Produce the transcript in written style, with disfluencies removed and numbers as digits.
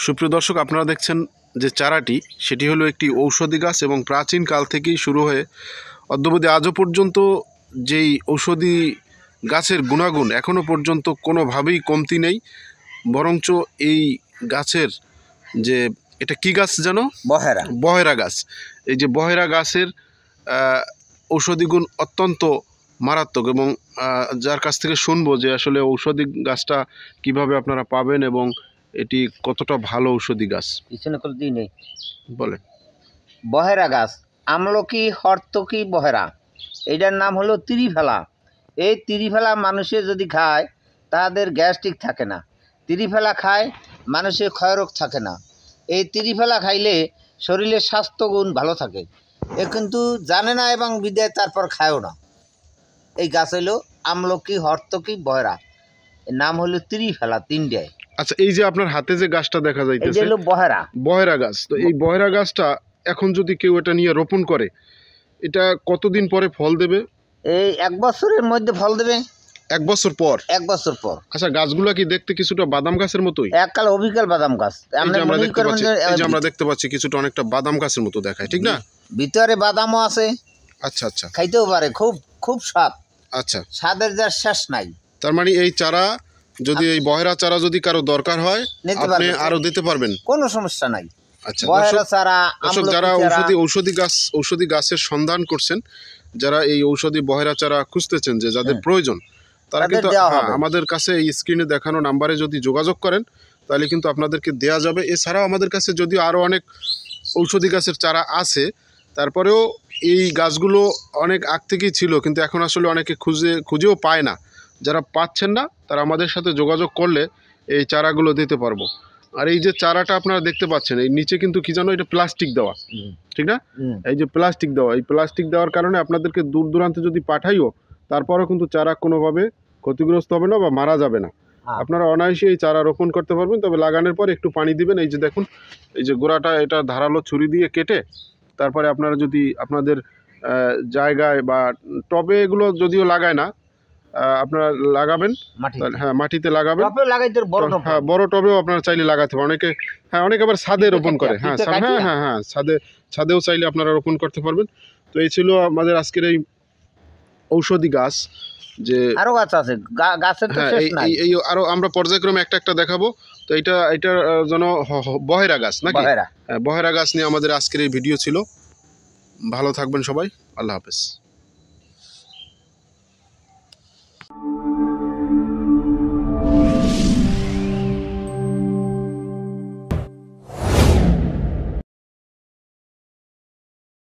সুপ্রিয় দর্শক, আপনারা দেখছেন যে চারাটি সেটি হলো একটি ঔষধি গাছ এবং প্রাচীন কাল থেকেই শুরু হয়ে অদ্যাবধি আজও পর্যন্ত যেই ঔষধি গাছের গুণাগুণ এখনও পর্যন্ত কোনোভাবেই কমতি নেই, বরঞ্চ এই গাছের যে এটা কি গাছ জানো? বহেরা গাছ। এই যে বহেরা গাছের ঔষধি গুণ অত্যন্ত মারাত্মক এবং যার কাছ থেকে শুনবো যে আসলে ঔষধি গাছটা কিভাবে আপনারা পাবেন এবং এটি কতটা ভালো ঔষধি গাছ বলেন। বহেরা গাছ আমলকি হর্তকি বহেরা, এইটার নাম হলো ত্রিফেলা। এই ত্রিফেলা মানুষে যদি খায় তাদের গ্যাস্ট্রিক থাকে না। ত্রিফেলা খায় মানুষের ক্ষয়রোগ থাকে না। এই ত্রিফেলা খাইলে শরীরের স্বাস্থ্যগুণ ভালো থাকে। এ কিন্তু জানে না এবং বিদায় তারপর খায়ও না। এই গাছ হলো আমলকি হর্তকি বহেরা, এর নাম হলো ত্রিফেলা, তিনটায়। আচ্ছা, এই যে আপনার হাতে যে গাছটা দেখা যাইতেছে হলো বহেরা গাছ, তো এই বহেরা গাছটা এখন যদি কেউ এটা নিয়ে রোপণ করে, এটা কতদিন পরে ফল দেবে? এই 1 বছরের মধ্যে ফল দেবে। 1 বছর পর? 1 বছর পর। আচ্ছা, গাছগুলো কি দেখতে কিছুটা বাদাম গাছের মতোই? এককাল অবিকাল বাদাম গাছ। আমরা দেখতে পাচ্ছি কিছুটা অনেকটা বাদাম গাছের মতো দেখায়, ঠিক না? ভিতরে বাদামও আছে। আচ্ছা আচ্ছা, খাইতেও পারে, খুব খুব স্বাদ। আচ্ছা, স্বাদের যার শেষ নাই। তার মানে এই চারা যদি এই বহেরা চারা যদি কারো দরকার হয় আপনি আরো দিতে পারবেন, কোনো সমস্যা নাই। আচ্ছা, বহেরা চারা, দর্শক যারা ঔষধি গাছের সন্ধান করছেন, যারা এই ঔষধি বহেরা চারা খুঁজতেছেন, যে যাদের প্রয়োজন, তারা কিন্তু আমাদের কাছে এই স্ক্রিনে দেখানো নাম্বারে যদি যোগাযোগ করেন তাহলে কিন্তু আপনাদেরকে দেয়া যাবে। এছাড়াও আমাদের কাছে যদিও আরও অনেক ঔষধি গাছের চারা আছে, তারপরেও এই গাছগুলো অনেক আগ থেকেই ছিল, কিন্তু এখন আসলে অনেকে খুঁজেও পায় না। যারা পাচ্ছেন না তারা আমাদের সাথে যোগাযোগ করলে এই চারাগুলো দিতে পারবো। আর এই যে চারাটা আপনারা দেখতে পাচ্ছেন, এই নিচে কিন্তু কি জানো, এটা প্লাস্টিক দেওয়া, ঠিক না? এই যে প্লাস্টিক দেওয়া, এই প্লাস্টিক দেওয়ার কারণে আপনাদেরকে দূর দূরান্তে যদি পাঠাইও তারপরেও কিন্তু চারা কোনোভাবে ক্ষতিগ্রস্ত হবে না বা মারা যাবে না। আপনারা অনায়াসে এই চারা রোপণ করতে পারবেন, তবে লাগানোর পর একটু পানি দিবেন। এই যে দেখুন, এই যে গোড়াটা এটা ধারালো ছুরি দিয়ে কেটে তারপরে আপনারা যদি আপনাদের জায়গায় বা টবে, এগুলো যদিও লাগায় না, আপনারা লাগাবেন, হ্যাঁ মাটিতে লাগাবেন। হ্যাঁ, বড় টবেও আপনারা চাইলে লাগাতে পারেন। অনেকে আবার ছাদে রোপণ করে। হ্যাঁ, ছাদেও চাইলে আপনারা রোপণ করতে পারবেন। তো এই ছিল আমাদের আজকের এই ঔষধি গাছ। যে আরো গাছ আছে, গাছের তো শেষ নাই। এই আরো আমরা পর্যায়ক্রমে একটা একটা দেখাবো। তো এটা যেন বহেরা গাছ নাকি? বহেরা গাছ নিয়ে আমাদের আজকের এই ভিডিও ছিল। ভালো থাকবেন সবাই, আল্লাহ হাফেজ।